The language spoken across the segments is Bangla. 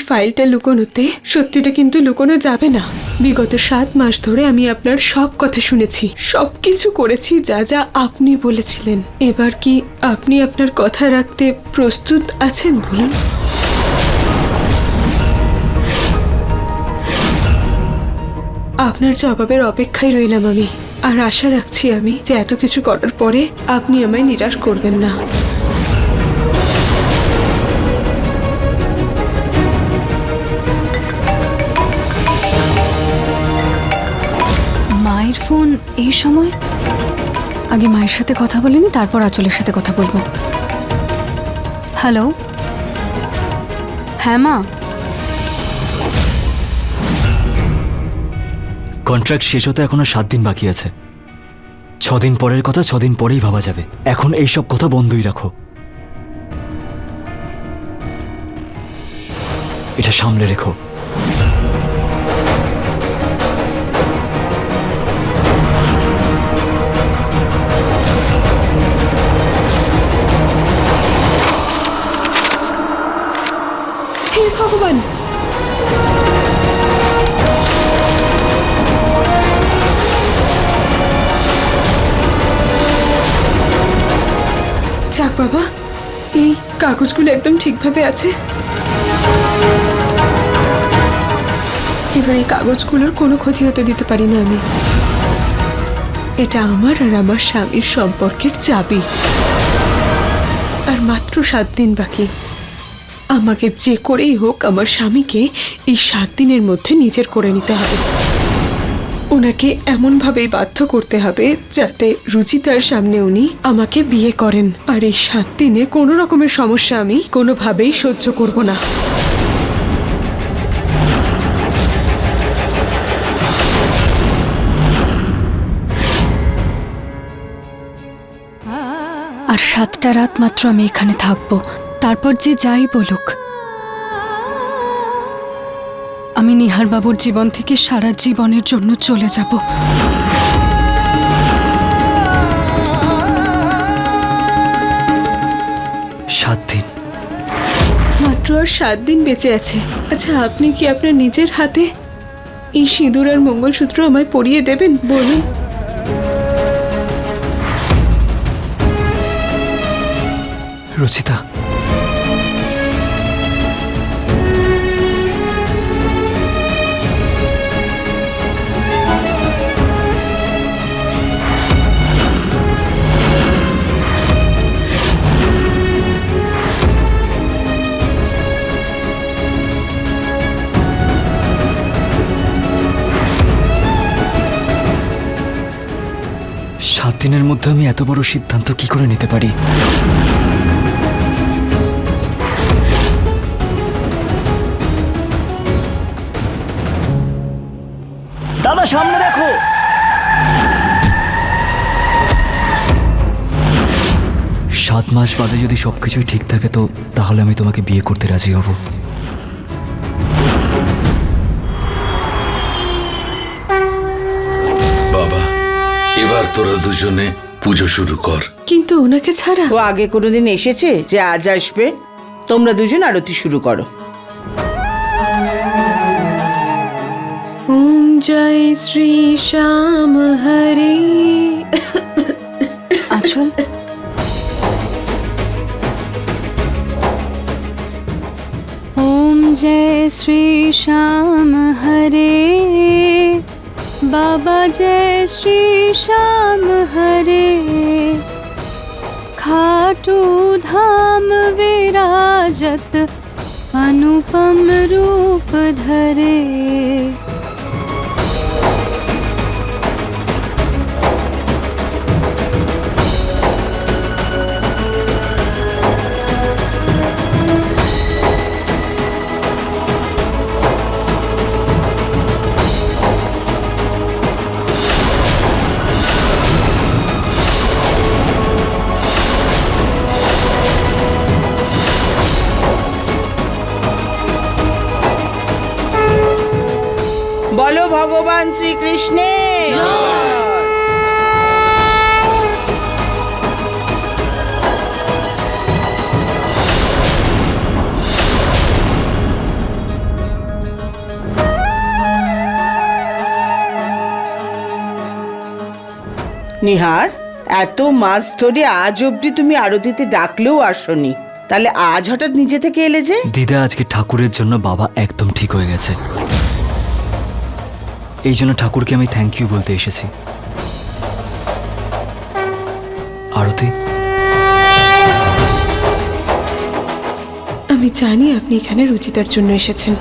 ফাইলটা লুকোনোতে সত্যিটা কিন্তু লুকোনো যাবে না। বিগত 7 মাস ধরে আমি আপনার সব কথা শুনেছি, সবকিছু করেছি যা যা আপনি বলেছিলেন। এবার কি আপনি আপনার কথা রাখতে প্রস্তুত আছেন বলুন? আপনার জবাবের অপেক্ষায় রইলাম আমি, আর আশা রাখছি আমি যে এত কিছু করার পরে আপনি আমায় নিরাশ করবেন না। মায়ের ফোন এই সময়? আগে মায়ের সাথে কথা বলিনি, তারপর আঁচলের সাথে কথা বলবো। হ্যালো, হ্যাঁ মা। কন্ট্রাক্ট শেষ হতে এখনো 7 দিন বাকি আছে। 6 দিন পরের কথা 6 দিন পরেই ভাবা যাবে। এখন এইসব কথা বন্ধই রাখো। এটা সামলে রেখো। হে ভগবান, যাক বাবা, এই কাগজগুলো একদম ঠিকভাবে আছে। এবার এই কাগজগুলোর কোনো ক্ষতি হতে দিতে পারি না আমি। এটা আমার আর আমার স্বামীর সম্পর্কের চাবি। আর মাত্র 7 দিন বাকি। আমাকে যে করেই হোক আমার স্বামীকে এই 7 দিনের মধ্যে নিজের করে নিতে হবে। ওনাকে এমনভাবেই বাধ্য করতে হবে যাতে রুচিতার সামনে উনি আমাকে বিয়ে করেন। আর এই 7 দিনে কোনো রকমের সমস্যা আমি কোনোভাবেই সহ্য করব না। আর 7টা রাত মাত্র আমি এখানে থাকবো, তারপর যে যাই বলুক। আমি নিহার বাবুর জীবন থেকে সারা জীবনের জন্য চলে যাব। 7 দিন মাত্র আর 7 দিন বেঁচে আছে। আচ্ছা, আপনি কি আপনার নিজের হাতে এই সিঁদুর আর মঙ্গলসূত্র আমায় পরিয়ে দেবেন বলুন? রুচিতা, সাত দিনের মধ্যে আমি এত বড় সিদ্ধান্ত কি করে নিতে পারি? দাদা, সামনে দেখো। 7 মাস বাদে যদি সবকিছুই ঠিক থাকে তো তাহলে আমি তোমাকে বিয়ে করতে রাজি হব। বাবা, এবার তোরা দুজনে পুজো শুরু কর। কিন্তু ওনাকে ছাড়া ও আগে কোনোদিন এসেছে যে আজ আসবে? তোমরা দুজন আরতি শুরু করো। ওম জয় শ্রী শ্যাম হরে। আঁচল, ওম জয় শ্রী শ্যাম হরে, বাবা জয় শ্রী শ্যাম হরে, खाटू धाम विराजत अनुपम रूप धरे। বলো ভগবান শ্রীকৃষ্ণের জয়। নিহার, এত মাস ধরে আজ অবধি তুমি আরতিতে ডাকলেও আসোনি, তাহলে আজ হঠাৎ নিজে থেকে এলে যে? দিদা, আজকে ঠাকুরের জন্য বাবা একদম ঠিক হয়ে গেছে, এই জন্য ঠাকুরকে আমি থ্যাংক ইউ বলতে এসেছি। আরতি, আমি জানি আপনি এখানে রুচিতার জন্য এসেছেন।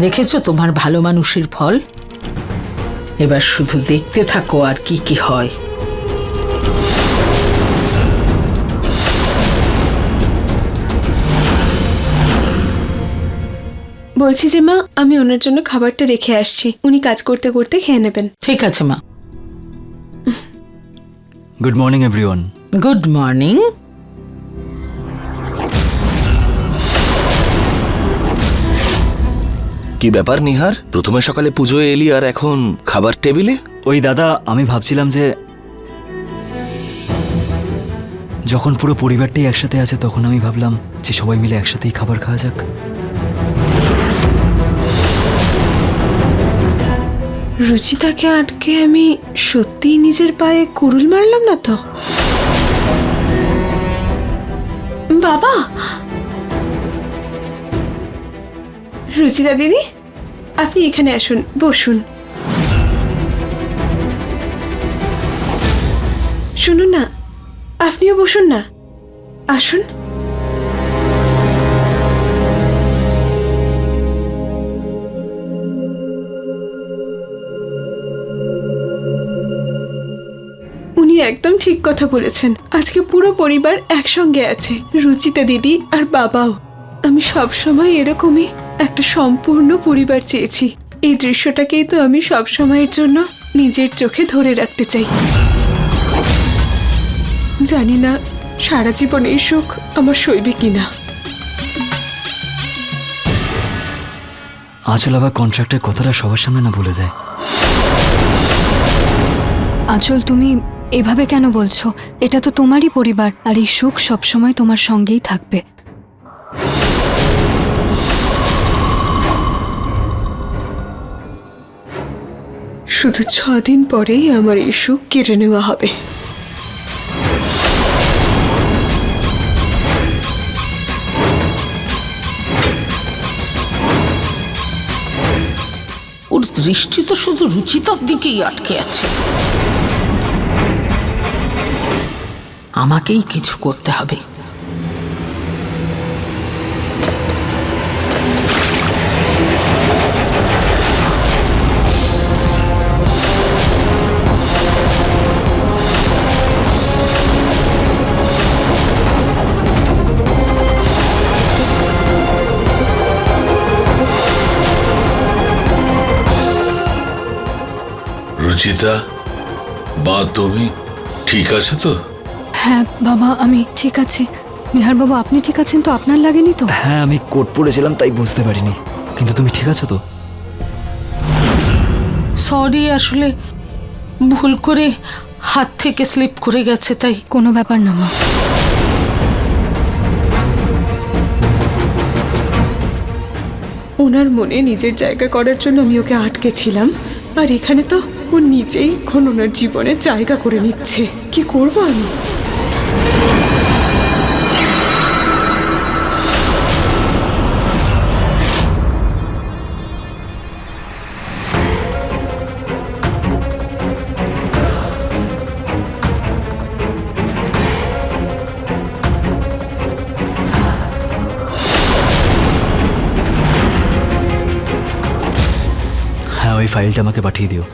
দেখেছো তোমার ভালো মানুষের ফল? এবার শুধু দেখতে থাকো আর কি কি হয়। বলছি যে মা, আমি ওনার জন্য খাবারটা রেখে আসছি, উনি কাজ করতে করতে খেয়ে নেবেন। ঠিক আছে মা। Good morning everyone. Good morning. কি ব্যাপার নিহার, প্রথমে সকালে পুজোয় এলি আর এখন খাবার টেবিলে? ওই দাদা, আমি ভাবছিলাম যে যখন পুরো পরিবারটাই একসাথে আছে তখন আমি ভাবলাম যে সবাই মিলে একসাথেই খাবার খাওয়া যাক। রুচিতাকে আটকে আমি সত্যিই নিজের পায়ে কুড়ুল মারলাম না তো? বাবা, রুচিতা দিদি, আপনি এখানে আসুন, বসুন। শুনুন না, আপনিও বসুন না, আসুন। উনি একদম ঠিক কথা বলেছেন, আজকে পুরো পরিবার একসঙ্গে আছে, রুচিতা দিদি আর বাবাও। আমি সবসময় এরকমই একটা সম্পূর্ণ পরিবার চেয়েছি। এই দৃশ্যটাকেই তো আমি সবসময়ের জন্য নিজের চোখে ধরে রাখতে চাই। জানি না সারা জীবন এই সুখ আমার সইবে কিনা। আঁচল আবার কন্ট্রাক্টের কথাটা সবার সামনে না বলে দেয়। আঁচল, তুমি এভাবে কেন বলছো? এটা তো তোমারই পরিবার, আর এই সুখ সবসময় তোমার সঙ্গেই থাকবে। শুধু 6 দিন পরেই আমার এই সুখ কেড়ে নেওয়া হবে। ওর দৃষ্টি তো শুধু রুচিতার দিকেই আটকে আছে। আমাকেই কিছু করতে হবে। রুচিতা, মা তুমি ঠিক আছো তো? হ্যাঁ বাবা, আমি ঠিক আছি। নিহার বাবু, আপনি ঠিক আছেন তো? আপনার লাগেনি তো? হ্যাঁ, আমি কোট পরেছিলাম তাই বুঝতে পারিনি, কিন্তু তুমি ঠিক আছো তো? সরি, আসলে ভুল করে হাত থেকে স্লিপ করে গেছে, তাই। কোনো ব্যাপার না মা। ওনার মনে নিজের জায়গা করার জন্য আমি ওকে আটকেছিলাম, আর এখানে তো ও নিজেই এখন ওনার জীবনে জায়গা করে নিচ্ছে। কি করব আমি? হ্যাঁ, ওই ফাইলটা আমাকে পাঠিয়ে দিও।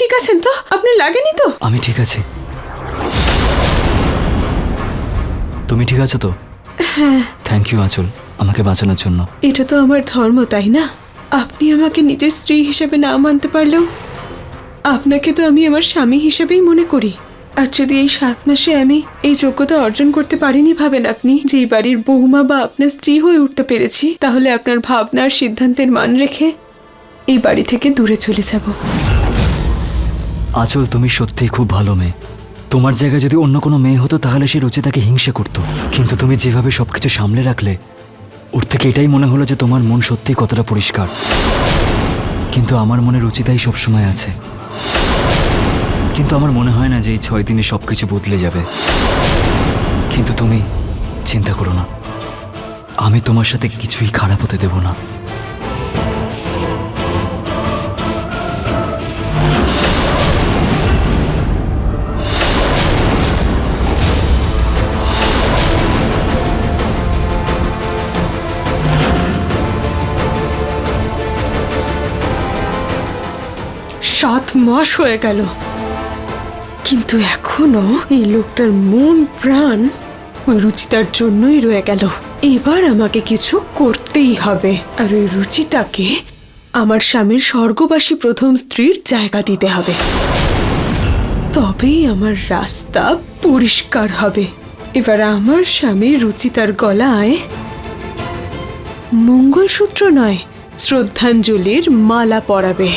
ঠিক আছেন তো? আপনার লাগেনি তো? আমি ঠিক আছি। তুমি ঠিক আছো তো? হ্যাঁ। থ্যাংক ইউ আঁচল, আমাকে বাঁচানোর জন্য। এটা তো আমার ধর্ম, তাই না? আপনি আমাকে নিজের স্ত্রী হিসেবে না মানতে পারলেও আপনাকে তো আমি আমার স্বামী হিসেবেই মনে করি। আর যদি এই 7 মাসে আমি এই যোগ্যতা অর্জন করতে পারিনি ভাবেন আপনি, যে এই বাড়ির বৌমা বা আপনার স্ত্রী হয়ে উঠতে পেরেছি, তাহলে আপনার ভাবনার সিদ্ধান্তের মান রেখে এই বাড়ি থেকে দূরে চলে যাব। আঁচল, তুমি সত্যিই খুব ভালো মেয়ে। তোমার জায়গায় যদি অন্য কোনো মেয়ে হতো তাহলে সে রুচিতাকে হিংসে করতো, কিন্তু তুমি যেভাবে সবকিছু সামলে রাখলে, ওর থেকে এটাই মনে হলো যে তোমার মন সত্যিই কতটা পরিষ্কার। কিন্তু আমার মনে রুচিতাই সবসময় আছে। কিন্তু আমার মনে হয় না যে এই 6 দিনে সবকিছু বদলে যাবে। কিন্তু তুমি চিন্তা করো না, আমি তোমার সাথে কিছুই খারাপ হতে দেব না। সাত মাস হয়ে গেল, কিন্তু এখনো এই লোকটার মন প্রাণ ওই রুচিতার জন্যই রয়ে গেল। এবার আমাকে কিছু করতেই হবে, আর ওই রুচিতাকে আমার স্বামীর স্বর্গবাসী প্রথম স্ত্রীর জায়গা দিতে হবে। তবেই আমার রাস্তা পরিষ্কার হবে। এবার আমার স্বামী রুচিতার গলায় মঙ্গলসূত্র নয়, শ্রদ্ধাঞ্জলির মালা পরাবে।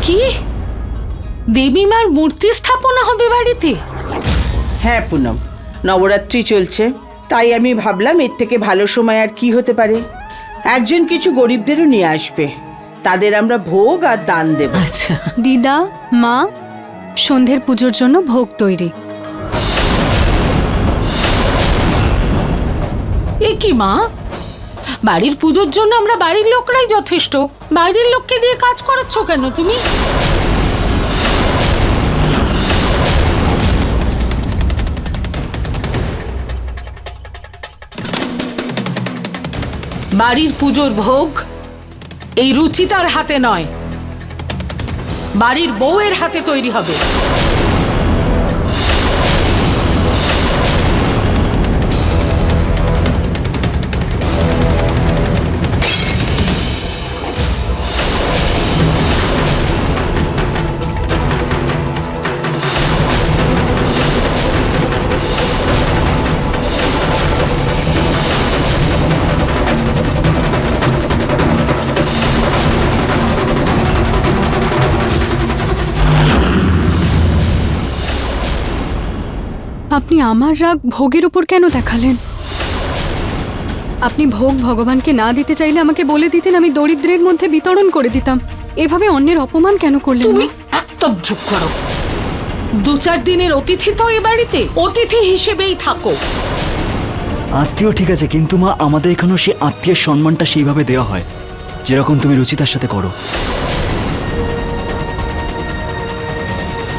কি দেবী মার মূর্তি স্থাপনা হবে বাড়িতে? হ্যাঁ পুনম, নবরাত্রি চলছে, তাই আমি ভাবলাম এর থেকে ভালো সময় আর কি হতে পারে। একজন কিছু গরিবদেরও নিয়ে আসবে, তাদের আমরা ভোগ আর দান দেব। আচ্ছা, দিদা, মা, সন্ধ্যের পুজোর জন্য ভোগ তৈরি। এ কি মা, বাড়ির পুজোর জন্য আমরা বাড়ির লোকরাই যথেষ্ট, বাইরের লোককে দিয়ে কাজ করাচ্ছ কেন তুমি? বাড়ির পুজোর ভোগ এই রুচিতার হাতে নয়, বাড়ির বউয়ের হাতে তৈরি হবে। আপনি আমার রাগ ভোগের উপর কেন দেখালেন? আপনি ভোগ ভগবানকে না দিতে চাইলে আমাকে বলে দিতেন, আমি দরিদ্রের মধ্যে বিতরণ করে দিতাম। এভাবে অন্যের অপমান কেন করলেন? তুমি একদম চুপ করো। 2-4 দিনের অতিথি তো এ বাড়িতে, অতিথি হিসেবেই থাকো। আত্মীয় ঠিক আছে, কিন্তু মা আমাদের এখানেও সে আত্মীয়ের সম্মানটা সেইভাবে দেওয়া হয় যেরকম তুমি রুচিতার সাথে করো।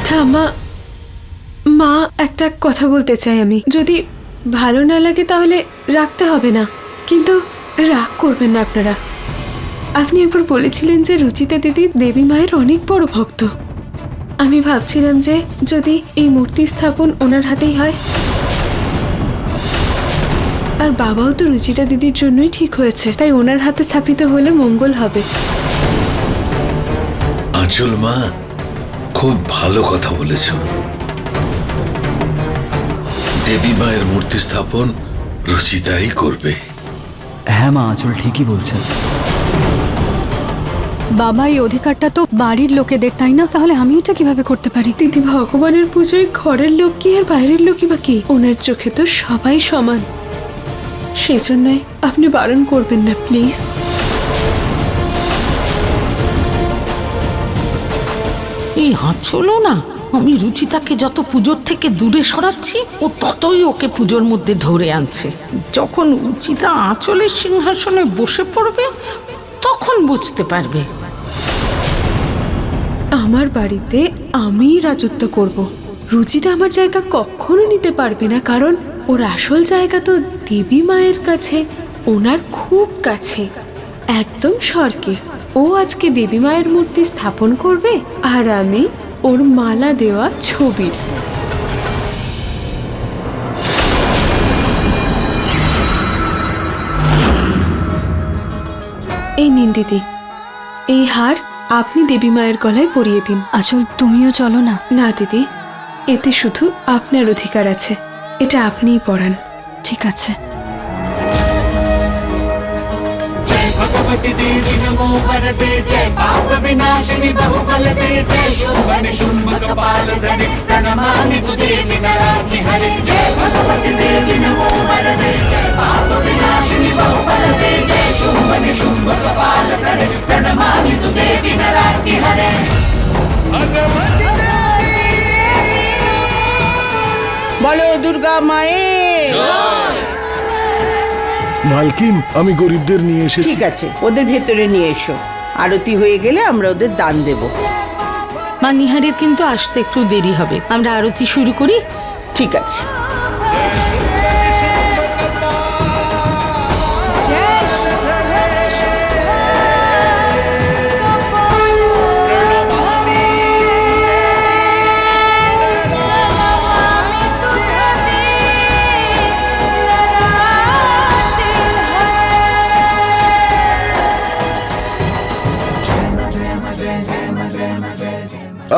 ঠাম্মা, মা একটা কথা বলতে চাই আমি। যদি ভালো না লাগে তাহলে রাখতে হবে না, কিন্তু রাগ করবেন না আপনারা। আপনি একবার বলেছিলেন যে রুচিতা দিদি দেবী মায়ের অনেক বড় ভক্ত। আমি ভাবছিলাম যে যদি এই মূর্তি স্থাপন ওনার হাতেই হয়, আর বাবাও তো রুচিতা দিদির জন্যই ঠিক হয়েছে, তাই ওনার হাতে স্থাপিত হলে মঙ্গল হবে। আঁচল মা, খুব ভালো কথা বলেছ। দেবী মায়ের মূর্তি স্থাপন রুচিতাই করবে। হ্যাঁ মা, আঁচল ঠিকই বলছেন। বাবা, এই অধিকারটা তো বাড়ির লোকেদের, তাই না? তাহলে আমি এটা কিভাবে করতে পারি? দিদি, ভগবানের পুজোয় ঘরের লোক কি আর বাইরের লোকই বা কি? ওনার চোখে তো সবাই সমান। সেজন্যই আপনি বারণ করবেন না প্লিজ। এই হাঁচলো না, আমি রুচিতাকে যত পুজোর থেকে দূরে সরাচ্ছি, ও ততই ওকে পুজোর মধ্যে ধরে আনছে। যখন রুচিতা আঁচলের সিংহাসনে বসে পড়বে তখন বুঝতে পারবে। আমার বাড়িতে আমি রাজত্ব করব। রুচিতা আমার জায়গা কখনো নিতে পারবে না, কারণ ওর আসল জায়গা তো দেবী মায়ের কাছে, ওনার খুব কাছে, একদম স্বর্গে। ও আজকে দেবী মায়ের মূর্তি স্থাপন করবে আর আমি ওর মালা দেওয়া ছবির। এই নিন দিদি, এই হার আপনি দেবী মায়ের গলায় পরিয়ে দিন। আঁচল তুমিও চলো না। না দিদি, এতে শুধু আপনার অধিকার আছে, এটা আপনিই পরান। ঠিক আছে। বলো দুর্গা মায়ের। মালকিন, আমি গরিবদের নিয়ে এসেছি। ঠিক আছে, ওদের ভেতরে নিয়ে এসো। আরতি হয়ে গেলে আমরা ওদের দান দেব। মা, নিহারের কিন্তু আসতে একটু দেরি হবে, আমরা আরতি শুরু করি। ঠিক আছে।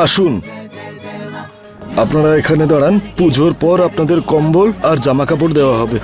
আসুন, আপনারা এখানে দাঁড়ান। পুজোর পর আপনাদের কম্বল আর জামা কাপড় দেওয়া হবে।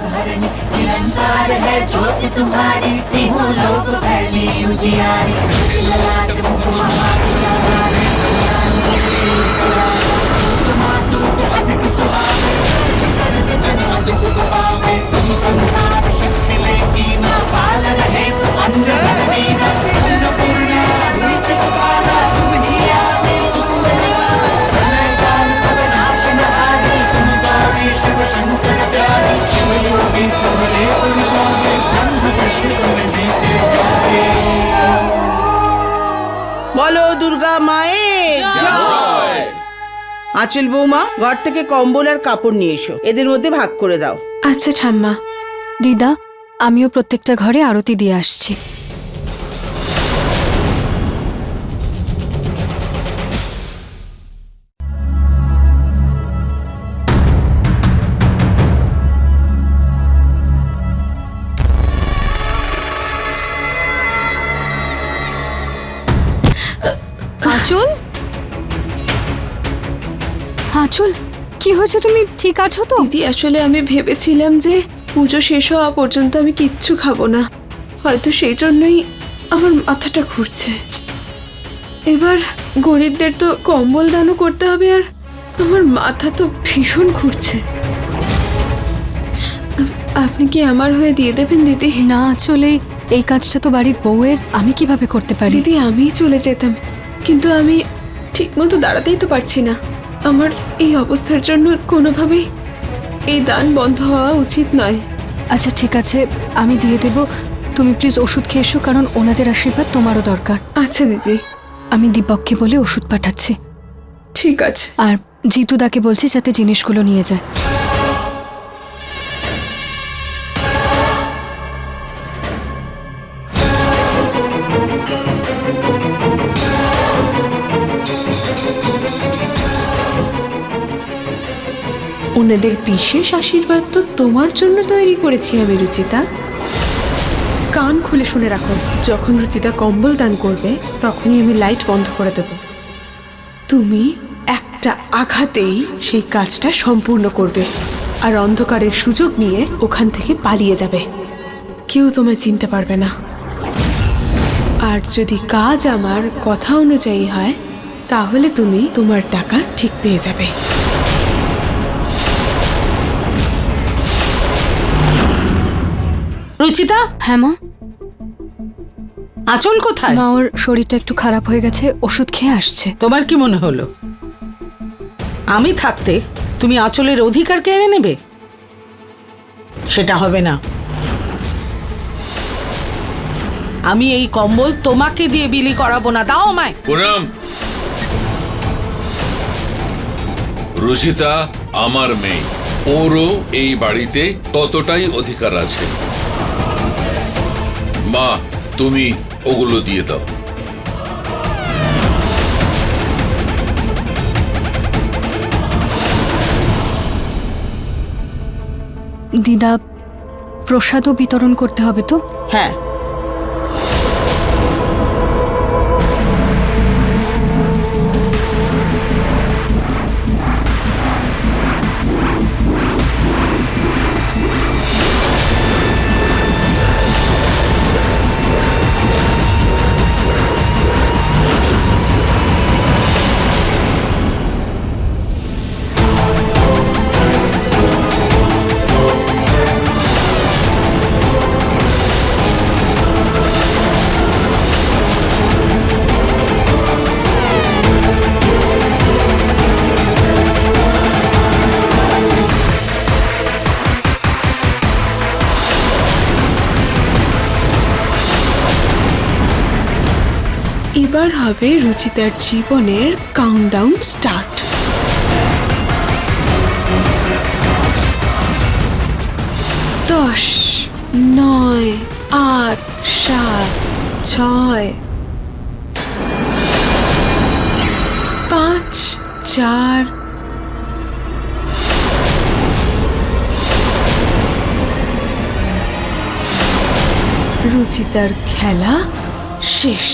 বলো দুর্গা মায়ের জয়। আঁচল বৌমা, ঘর থেকে কম্বল আর কাপড় নিয়ে এসো, এদের মধ্যে ভাগ করে দাও। আচ্ছা ঠাম্মা। দিদা, আমিও প্রত্যেকটা ঘরে আরতি দিয়ে আসছি। আঁচল, আঁচল, কি হয়েছে? তুমি ঠিক আছো তো? দিদি, আসলে আমি ভেবেছিলাম যে পুজো শেষ হওয়া পর্যন্ত আমি কিচ্ছু খাবো না, হয়তো সেই জন্যই আমার মাথাটা ঘুরছে। এবার গরিবদের তো কম্বল দানও করতে হবে, আর আমার মাথা তো ভীষণ ঘুরছে। আপনি কি আমার হয়ে দিয়ে দেবেন দিদি? না, আসলে এই কাজটা তো বাড়ির বউয়ের, আমি কিভাবে করতে পারি? দিদি, আমিই চলে যেতাম, কিন্তু আমি ঠিকমতো দাঁড়াতেই তো পারছি না। আমার এই অবস্থার জন্য কোনোভাবেই এই দান বন্ধ হওয়া উচিত নয়। আচ্ছা ঠিক আছে, আমি দিয়ে দেব। তুমি প্লিজ ওষুধ খেয়ে এসো, কারণ ওনাদের আশীর্বাদ তোমারও দরকার। আচ্ছা দিদি। আমি দীপককে বলে ওষুধ পাঠাচ্ছি। ঠিক আছে। আর জিতুদাকে বলছি যাতে জিনিসগুলো নিয়ে যায়। ওনাদের বিশেষ আশীর্বাদ তো তোমার জন্য তৈরি করেছি আমি, রুচিতা। কান খুলে শুনে রাখো, যখন রুচিতা কম্বল দান করবে তখনই আমি লাইট বন্ধ করে দেব। তুমি একটা আঘাতেই সেই কাজটা সম্পূর্ণ করবে, আর অন্ধকারের সুযোগ নিয়ে ওখান থেকে পালিয়ে যাবে। কেউ তোমায় চিনতে পারবে না। আর যদি কাজ আমার কথা অনুযায়ী হয়, তাহলে তুমি তোমার টাকা ঠিক পেয়ে যাবে। রুচিতা। হ্যাঁ মা। আঁচল কোথায়? মা, ওর শরীরটা একটু খারাপ হয়ে গেছে, ওষুধ খেয়ে আসছে। তোমার কি মনে হলো আমি থাকতে তুমি আঁচলের অধিকার কেড়ে নেবে? সেটা হবে না। আমি এই কম্বল তোমাকে দিয়ে বিলি করাবো না। দাও আমায়। পুনম, রুচিতা আমার মেয়ে, ওরও এই বাড়িতে ততটাই অধিকার আছে। মা, তুমি ওগুলো দিয়ে দাও। দিদা, প্রসাদও বিতরণ করতে হবে তো? হ্যাঁ, এবার হবে রুচিতার জীবনের কাউন্টডাউন স্টার্ট। 10, 9, 8, 7, 6, 5, 4, রুচিতার খেলা শেষ।